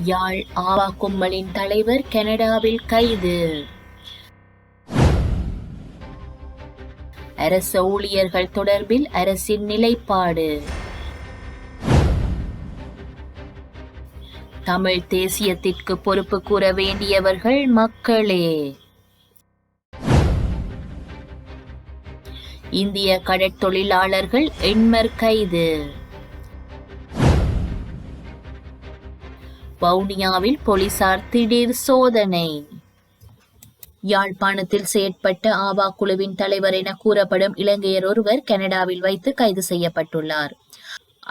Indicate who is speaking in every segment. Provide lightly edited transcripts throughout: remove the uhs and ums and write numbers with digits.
Speaker 1: யாழ் ஆவா கும்பலின் தலைவர் கனடாவில் கைது. அரச ஊழியர்கள் தொடர்பில் அரசின் நிலைப்பாடு. தமிழ் தேசியத்திற்கு பொறுப்பு கூற வேண்டியவர்கள் மக்களே. இந்திய கடற்தொழிலாளர்கள் எண்மர் கைது. வவுனியாவில் போலீசார் திடீர் சோதனை. யாழ்ப்பாணத்தில் செயற்பட்ட ஆவா குழுவின் தலைவர் என கூறப்படும் இலங்கையர் ஒருவர் கனடாவில் வைத்து கைது செய்யப்பட்டுள்ளார்.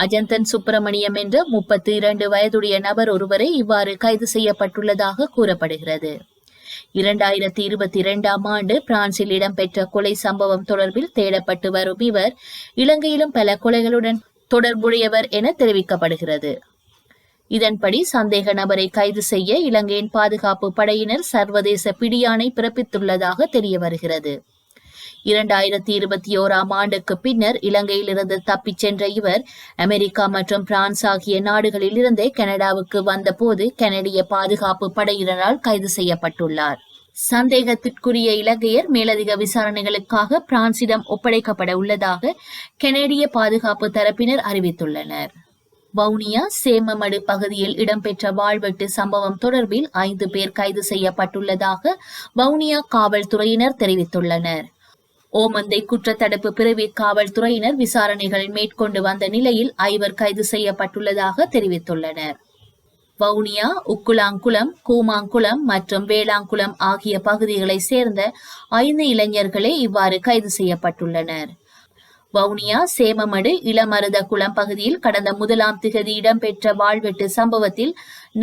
Speaker 1: அஜந்தன் சுப்பிரமணியம் என்ற 32 வயதுடைய நபர் ஒருவரை இவ்வாறு கைது செய்யப்பட்டுள்ளதாக கூறப்படுகிறது. 2022ஆம் ஆண்டு பிரான்சில் இடம்பெற்ற கொலை சம்பவம் தொடர்பில் தேடப்பட்டு வரும் இவர் இலங்கையிலும் பல கொலைகளுடன் தொடர்புடையவர் என தெரிவிக்கப்படுகிறது. இதன்படி சந்தேக நபரை கைது செய்ய இலங்கையின் பாதுகாப்பு படையினர் சர்வதேச பிடியாணை பிறப்பித்துள்ளதாக தெரிய வருகிறது. 2021ஆம் ஆண்டுக்கு பின்னர் இலங்கையிலிருந்து தப்பிச் சென்ற இவர் அமெரிக்கா மற்றும் பிரான்ஸ் ஆகிய நாடுகளில் இருந்தே கனடாவுக்கு வந்த போது கனடிய பாதுகாப்பு படையினரால் கைது செய்யப்பட்டுள்ளார். சந்தேகத்திற்குரிய இலங்கையர் மேலதிக விசாரணைகளுக்காக பிரான்சிடம் ஒப்படைக்கப்பட உள்ளதாக கனடிய பாதுகாப்பு தரப்பினர் அறிவித்துள்ளனர். வவுனியா சேமமடு பகுதியில் இடம்பெற்ற வாழ்வெட்டு சம்பவம் தொடர்பில் 5 பேர் கைது செய்யப்பட்டுள்ளதாக வவுனியா காவல்துறையினர் தெரிவித்துள்ளனர். ஓமந்தை குற்றத்தடுப்பு பிரிவு காவல்துறையினர் விசாரணைகள் மேற்கொண்டு வந்த நிலையில் 5 கைது செய்யப்பட்டுள்ளதாக தெரிவித்துள்ளனர். வவுனியா, உக்குலாங்குளம், கூமாங்குளம் மற்றும் வேளாங்குளம் ஆகிய பகுதிகளைச் சேர்ந்த 5 இளைஞர்களே இவ்வாறு கைது செய்யப்பட்டுள்ளனர். வவுனியா சேமமடு இளமருத குளம் பகுதியில் கடந்த 1ஆம் திகதி இடம்பெற்ற வாழ்வெட்டு சம்பவத்தில்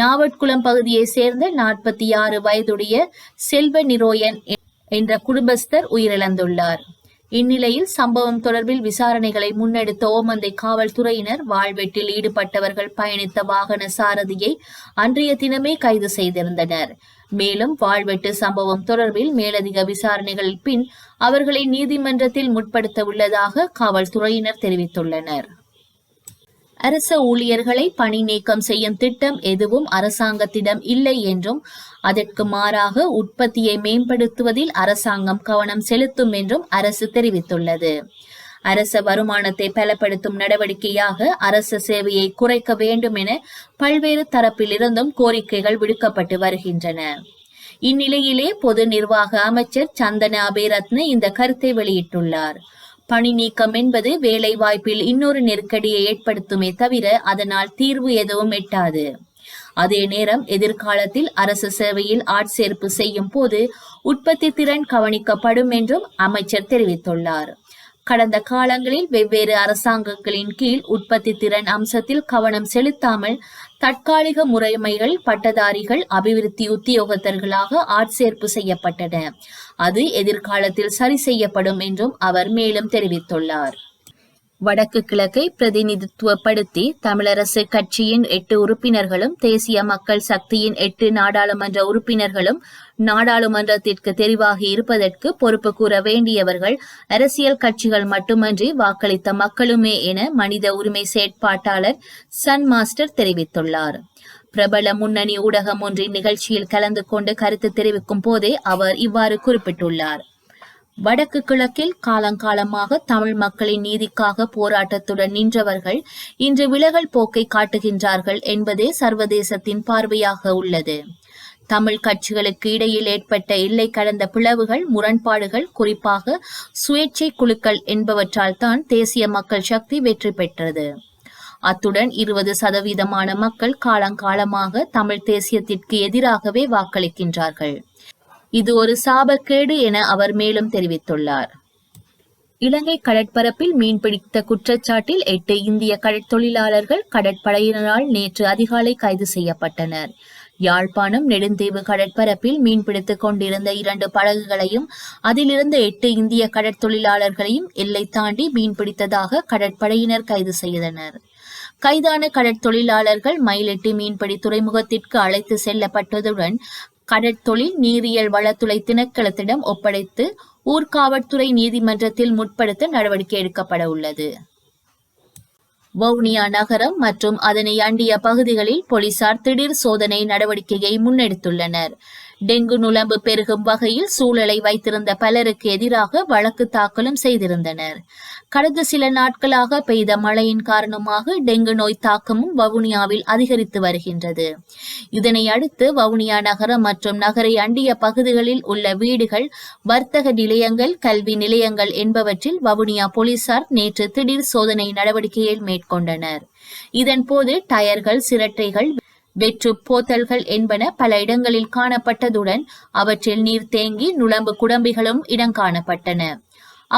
Speaker 1: நாவட்குளம் பகுதியைச் சேர்ந்த 46 வயதுடைய செல்வ நிரோயன் என்ற குடும்பஸ்தர் உயிரிழந்துள்ளார். இந்நிலையில் சம்பவம் தொடர்பில் விசாரணைகளை முன்னெடுத்த ஓமந்தை காவல்துறையினர் வாழ்வெட்டில் ஈடுபட்டவர்கள் பயணித்த வாகன சாரதியை அன்றைய தினமே கைது செய்திருந்தனர். மேலும் வாழ்வெட்டு சம்பவம் தொடர்பில் மேலதிக விசாரணைகளின் பின் அவர்களை நீதிமன்றத்தில் முற்படுத்த உள்ளதாக காவல்துறையினர் தெரிவித்துள்ளனர். அரச ஊழியர்களை பணி நீக்கம் செய்யும் திட்டம் எதுவும் அரசாங்கத்திடம் இல்லை என்றும் அதற்கு மாறாக உற்பத்தியை மேம்படுத்துவதில் அரசாங்கம் கவனம் செலுத்தும் என்றும் அரசு தெரிவித்துள்ளது. அரச வருமானத்தை பலப்படுத்தும் நடவடிக்கையாக அரச சேவையை குறைக்க வேண்டும் என பல்வேறு தரப்பிலிருந்தும் கோரிக்கைகள் விடுக்கப்பட்டு வருகின்றன. இந்நிலையிலே பொது நிர்வாக அமைச்சர் சந்தன அபேரத்ன இந்த கருத்தை வெளியிட்டுள்ளார். பணி நீக்கம் என்பது வேலை வாய்ப்பில் இன்னொரு நெருக்கடியை ஏற்படுத்துமே தவிர அதனால் தீர்வு எதுவும் எட்டாது. அதே நேரம் எதிர்காலத்தில் அரசு சேவையில் ஆட்சேர்ப்பு செய்யும் போது உற்பத்தி திறன் கவனிக்கப்படும் என்றும் அமைச்சர் தெரிவித்துள்ளார். கடந்த காலங்களில் வெவ்வேறு அரசாங்கங்களின் கீழ் உற்பத்தி திறன் அம்சத்தில் கவனம் செலுத்தாமல் தற்காலிக முறைமைகள் பட்டதாரிகள் அபிவிருத்தி உத்தியோகத்தர்களாக ஆட்சேர்ப்பு செய்யப்பட்டன. அது எதிர்காலத்தில் சரி செய்யப்படும் என்றும் அவர் மேலும் தெரிவித்துள்ளார். வடக்கு கிழக்கை பிரதிநிதித்துவப்படுத்தி தமிழரசு கட்சியின் 8 உறுப்பினர்களும் தேசிய மக்கள் சக்தியின் 8 நாடாளுமன்ற உறுப்பினர்களும் நாடாளுமன்றத்திற்கு தெரிவாகி இருப்பதற்கு பொறுப்பு கூற வேண்டியவர்கள் அரசியல் கட்சிகள் மட்டுமன்றி வாக்களித்த மக்களுமே என மனித உரிமை செயற்பாட்டாளர் சன் மாஸ்டர் தெரிவித்துள்ளார். பிரபல முன்னணி ஊடகம் ஒன்றின் நிகழ்ச்சியில் கலந்து கொண்டு கருத்து தெரிவிக்கும் போதே அவர் இவ்வாறு குறிப்பிட்டுள்ளார். வடக்கு கிழக்கில் காலங்காலமாக தமிழ் மக்களின் நீதிக்காக போராட்டத்துடன் நின்றவர்கள் இன்று விலகல் போக்கை காட்டுகின்றார்கள் என்பதே சர்வதேசத்தின் பார்வையாக உள்ளது. தமிழ் கட்சிகளுக்கு இடையில் ஏற்பட்ட எல்லை கடந்த பிளவுகள், முரண்பாடுகள், குறிப்பாக சுயேட்சை குழுக்கள் என்பவற்றால் தான் தேசிய மக்கள் சக்தி வெற்றி பெற்றது. அத்துடன் 20% மக்கள் காலங்காலமாக தமிழ் தேசியத்திற்கு எதிராகவே வாக்களிக்கின்றார்கள். இது ஒரு சாபக்கேடு என அவர் மேலும் தெரிவித்துள்ளார். இலங்கை கடற்பரப்பில் மீன்பிடித்த குற்றச்சாட்டில் 8 இந்திய கடற்தொழிலாளர்கள் கடற்படையினரால் நேற்று அதிகாலை கைது செய்யப்பட்டனர். யாழ்ப்பாணம் நெடுந்தீவு கடற்பரப்பில் மீன்பிடித்துக் கொண்டிருந்த 2 படகுகளையும் அதிலிருந்து 8 இந்திய கடற்தொழிலாளர்களையும் எல்லை தாண்டி மீன்பிடித்ததாக கடற்படையினர் கைது செய்தனர். கைதான கடற்தொழிலாளர்கள் மயிலெட்டி மீன்பிடி துறைமுகத்திற்கு அழைத்து செல்லப்பட்டதுடன் கடற்தொழில் நீரியல் வளத்துறை திணைக்களத்திடம் ஒப்படைத்து ஊர்காவற்துறை நீதிமன்றத்தில் முற்படுத்த நடவடிக்கை எடுக்கப்பட உள்ளது. வவுனியா நகரம் மற்றும் அதனை அண்டிய பகுதிகளில் போலீசார் திடீர் சோதனை நடவடிக்கையை முன்னெடுத்துள்ளனர். டெங்கு நுளம்பு பெருகும் வகையில் சூழலை வைத்திருந்த பலருக்கு எதிராக வழக்கு தாக்கலும் செய்திருந்தனர். கடந்த சில நாட்களாக பெய்த மழையின் காரணமாக டெங்கு நோய் தாக்கமும் வவுனியாவில் அதிகரித்து வருகின்றது. இதனை அடுத்து வவுனியா நகரம் மற்றும் நகரை அண்டிய பகுதிகளில் உள்ள வீடுகள், வர்த்தக நிலையங்கள், கல்வி நிலையங்கள் என்பவற்றில் வவுனியா போலீசார் நேற்று திடீர் சோதனை நடவடிக்கையை மேற்கொண்டனர். இதன்போது டயர்கள், சிரட்டைகள், வெற்று போத்தல்கள் என்பன பல இடங்களில் காணப்பட்டதுடன் அவற்றில் நீர் தேங்கி நுளம்பு குடம்பிகளும் இடங்காணப்பட்டன.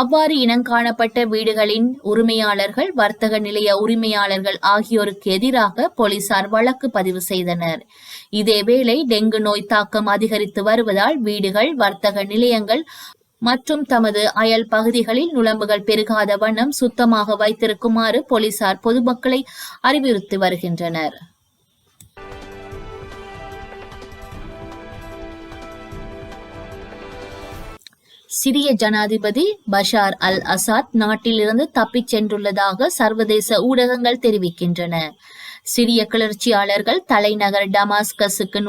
Speaker 1: அவ்வாறு இனங்காணப்பட்ட வீடுகளின் உரிமையாளர்கள், வர்த்தக நிலைய உரிமையாளர்கள் ஆகியோருக்கு எதிராக போலீசார் வழக்கு பதிவு செய்தனர். இதேவேளை டெங்கு நோய் தாக்கம் அதிகரித்து வருவதால் வீடுகள், வர்த்தக நிலையங்கள் மற்றும் தமது அயல் பகுதிகளில் நுளம்புகள் பெருகாத வண்ணம் சுத்தமாக வைத்திருக்குமாறு போலீசார் பொதுமக்களை அறிவுறுத்தி வருகின்றனர். சிரிய ஜனாதிபதி பஷார் அல் அசாத் நாட்டிலிருந்து தப்பிச் சென்றுள்ளதாக சர்வதேச ஊடகங்கள் தெரிவிக்கின்றன. சிரிய கிளர்ச்சியாளர்கள் தலைநகர் டமாஸ்கஸுக்கு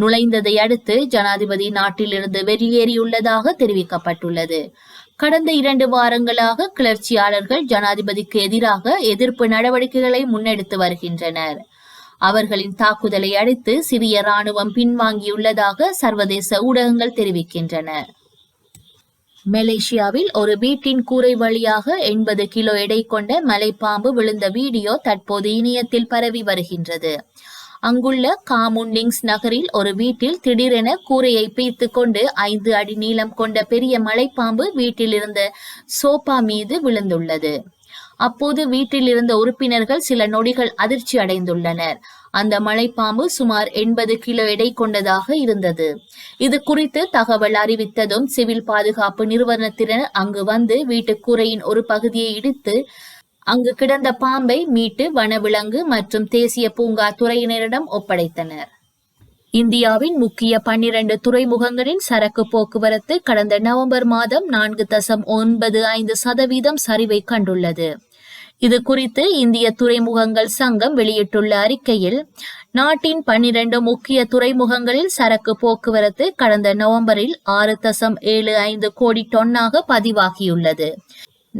Speaker 1: நுழைந்ததை அடுத்து ஜனாதிபதி நாட்டிலிருந்து வெளியேறியுள்ளதாக தெரிவிக்கப்பட்டுள்ளது. கடந்த 2 வாரங்களாக கிளர்ச்சியாளர்கள் ஜனாதிபதிக்கு எதிராக எதிர்ப்பு நடவடிக்கைகளை முன்னெடுத்து வருகின்றனர். அவர்களின் தாக்குதலை அடுத்து சிரிய ராணுவம் பின்வாங்கியுள்ளதாக சர்வதேச ஊடகங்கள் தெரிவிக்கின்றன. மலேசியாவில் ஒரு வீட்டின் கூரை வழியாக 80 கிலோ எடை கொண்ட மலைப்பாம்பு விழுந்த வீடியோ தற்போது இணையத்தில் பரவி வருகின்றது. அங்குள்ள காமுன்டிங்ஸ் நகரில் ஒரு வீட்டில் திடீரென கூரையை பீத்து கொண்டு 5 அடி நீளம் கொண்ட பெரிய மலைப்பாம்பு வீட்டில் இருந்த சோபா மீது விழுந்துள்ளது. அப்போது வீட்டில் இருந்த உறுப்பினர்கள் சில நொடிகள் அதிர்ச்சி அடைந்துள்ளனர். அந்த மலைப்பாம்பு சுமார் 80 கிலோ எடை கொண்டதாக இருந்தது. இது குறித்து தகவல் அறிவித்ததும் சிவில் பாதுகாப்பு நிறுவனத்தினர் அங்கு வந்து வீட்டுக்கூரையின் ஒரு பகுதியை இடித்து அங்கு கிடந்த பாம்பை மீட்டு வனவிலங்கு மற்றும் தேசிய பூங்கா துறையினரிடம் ஒப்படைத்தனர். இந்தியாவின் முக்கிய 12 துறைமுகங்களின் சரக்கு போக்குவரத்து கடந்த நவம்பர் மாதம் 4.95% சரிவை கண்டுள்ளது. இது குறித்து இந்திய துறைமுகங்கள் சங்கம் வெளியிட்டுள்ள அறிக்கையில், நாட்டின் 12 முக்கிய துறைமுகங்களில் சரக்கு போக்குவரத்து கடந்த நவம்பரில் 6.75 கோடி டன்னாக பதிவாகியுள்ளது.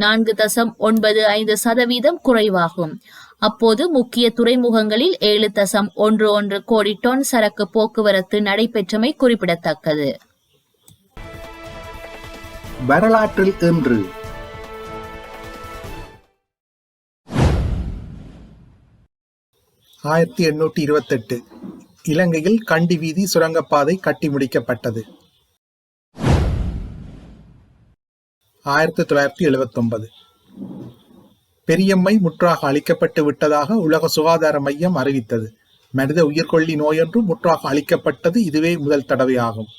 Speaker 1: 4.95% குறைவாகும். அப்போது முக்கிய துறைமுகங்களில் 7.11 கோடி டன் சரக்கு போக்குவரத்து நடைபெற்றமை குறிப்பிடத்தக்கது.
Speaker 2: வரலாற்றில் இன்று 1828 இலங்கையில் கண்டி வீதி சுரங்கப்பாதை கட்டி முடிக்கப்பட்டது. 1979 பெரியம்மை முற்றாக அழிக்கப்பட்டு விட்டதாக உலக சுகாதார மையம் அறிவித்தது. மனித உயிர்கொல்லி நோயொன்று முற்றாக அழிக்கப்பட்டது இதுவே முதல் தடவையாகும்.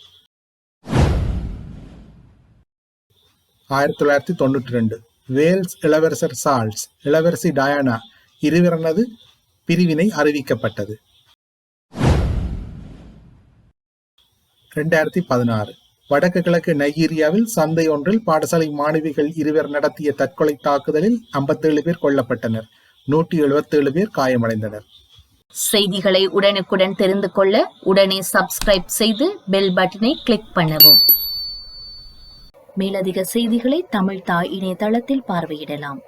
Speaker 2: 1992 வேல்ஸ் இளவரசர் சார்ல்ஸ், இளவரசி டயானா இருவரனது பிரிவினை அறிவிக்கப்பட்டது. 2016 வடக்கு கிழக்கு நைஜீரியாவில் சந்தை ஒன்றில் பாடசாலை மாணவிகள் இருவர் நடத்திய தற்கொலை தாக்குதலில் 57 பேர் கொல்லப்பட்டனர். 177 பேர் காயமடைந்தனர்.
Speaker 1: செய்திகளை உடனுக்குடன் தெரிந்து கொள்ள உடனே சப்ஸ்கிரைப் செய்து பெல் பட்டனை கிளிக் பண்ணவும். மேலதிக செய்திகளை தமிழ் தாய் இணையதளத்தில் பார்வையிடலாம்.